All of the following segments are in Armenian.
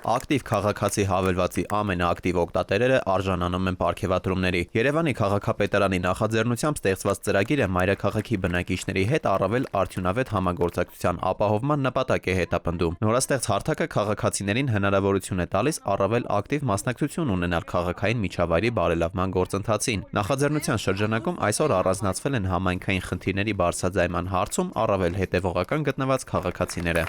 Ակտիվ քաղաքացի հավելվածի ամենաակտիվ օգտատերերը արժանանում են պարգևատրումների։ Երևանի քաղաքապետարանի նախաձեռնությամբ ստեղծված ծրագիրը մայրաքաղաքի բնակիչների հետ առավել արդյունավետ համագործակցության ապահովման նպատակ է հետապնդում։ Նորաստեղծ հարթակը քաղաքացիներին հնարավորություն է տալիս առավել ակտիվ մասնակցություն ունենալ քաղաքային միջավայրի բարելավման գործընթացին։ Նախաձեռնության շրջանակում այսօր առանձնացվել են համայնքային խնդիրների բարձրաձայնման հարցում առավել հետևողական գտնված քաղաքացիները։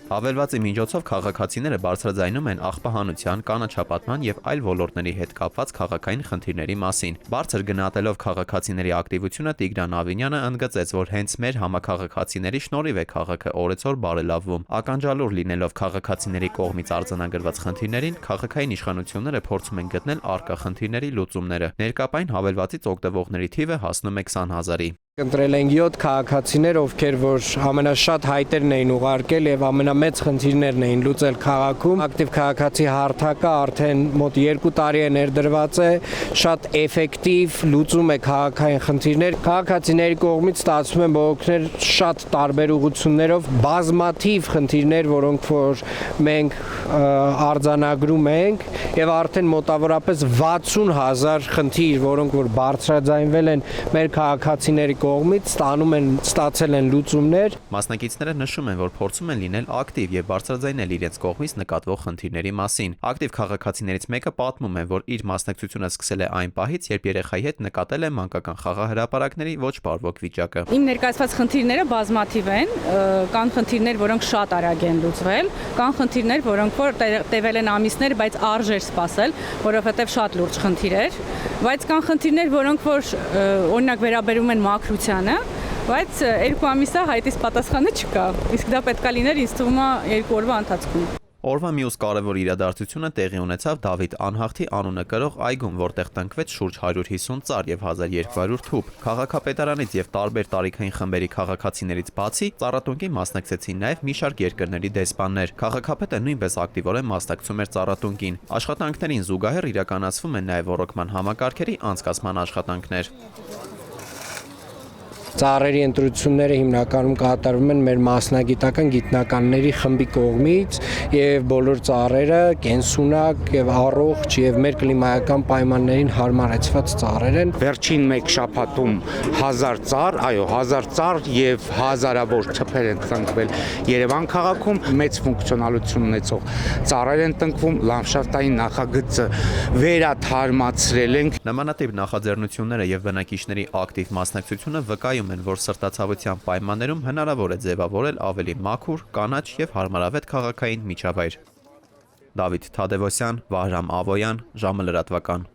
Հավելվածի միջոցով քաղաքացիները բարձրաձայնում են աղբահանության, կանաչապատման եւ այլ ոլորտների հետ կապված քաղաքային խնդիրների մասին։ Բարձր գնահատելով քաղաքացիների ակտիվությունը Տիգրան Ավինյանը ընդգծեց, որ հենց մեր համակարգացիների շնորհիվ է քաղաքը օրեցօր բարելավվում։ Ականջալուր լինելով քաղաքացիների կողմից արձանագրված խնդիրներին, քաղաքային իշխանությունները փորձում են գտնել առկա խնդիրների լուծումները։ Ներկապային հավելվածից օգտվողների թիվը հասնում է 20,000-ի։ Ընտրել են 7 քաղաքացիներ, ովքեր որ ամենաշատ հայտերն էին ուղարկել եւ ամենամեծ խնդիրներն էին լուծել քաղաքում։ Ակտիվ քաղաքացի հարթակը արդեն մոտ 2 տարի է ներդրված է, շատ էֆեկտիվ լուծում է քաղաքային խնդիրներ։ Քաղաքացիների կողմից ստացվում են բողոքներ շատ տարբեր ուղղություններով, բազմաթիվ խնդիրներ, որոնք որ մենք արձանագրում ենք եւ արդեն մոտավորապես 60,000 խնդիր, որոնք որ բարձրաձայնվել են մեր քաղաքացիների կողմից ստացել են լուծումներ։ Մասնակիցները նշում են, որ փորձում են լինել ակտիվ եւ բարձրաձայնել իրենց կողմից նկատվող խնդիրների մասին։ Ակտիվ քաղաքացիներից մեկը պատմում է, որ իր մասնակցությունը սկսել է այն պահից, երբ երեխայի հետ նկատել է մանկական խաղահրապարակների ոչ բարվոք վիճակը։ Իմ ներկայացված խնդիրները բազմաթիվ են, կան խնդիրներ, որոնք շատ արագ են լուծվել, կան խնդիրներ, որոնք որ տևել են ամիսներ, բայց արժեր սպասել, որովհետեւ շատ լուրջ խնդիր էր, բայց կան խնդիրներ, որոնք որ օրինակ վերաբերում են մաքրությանը, բայց 2 ամիսա հայտից պատասխանը չկա։ Իսկ դա պետք է լիներ ինձ թվում է 2 օրվա ընթացքում։ Օրվա մյուս կարևոր իրադարձությունը տեղի ունեցավ Դավիթ Անհախտի անունը կրող այգում, որտեղ տնկվեց շուրջ 150 ծառ եւ 1200 թուփ։ Քաղաքապետարանից եւ տարբեր տարիքային խմբերի քաղաքացիներից բացի ծառատունկին մասնակցեցին նաեւ մի շարք երկրների դեսպաններ։ Քաղաքապետը նույնպես ակտիվորեն մասնակցում էր ծառատունկին։ Աշխատանքներին զուգահեռ իրականացվում են նաեւ ռոռոկման համակարգերի անցկացման աշխատանքներ։ Ծառերի ընտրությունները հիմնականում կատարվում են մեր մասնագիտական գիտնականների խմբի կողմից եւ բոլոր ծառերը կենսունակ եւ առողջ եւ մեր կլիմայական պայմաններին հարմարեցված ծառեր են։ Վերջին 1 շաբաթում 1000 ծառ, այո, 1000 ծառ եւ հազարավոր թփեր են տնկվել Երևան քաղաքում, մեծ ֆունկցիոնալություն ունեցող ծառեր են տնկվում, լանդշաֆտային նախագծը վերաթարմացրել ենք։ Նմանատիպ նախաձեռնությունները եւ բնակիչների ակտիվ մասնակցությունը վկայում են, որ սրտացավության պայմաններում հնարավոր է ձևավորել ավելի մաքուր, կանաչ եւ հարմարավետ քաղաքային միջավայր։ Դավիթ Թադևոսյան, Վահրամ Ավոյան, ժամը լրատվական։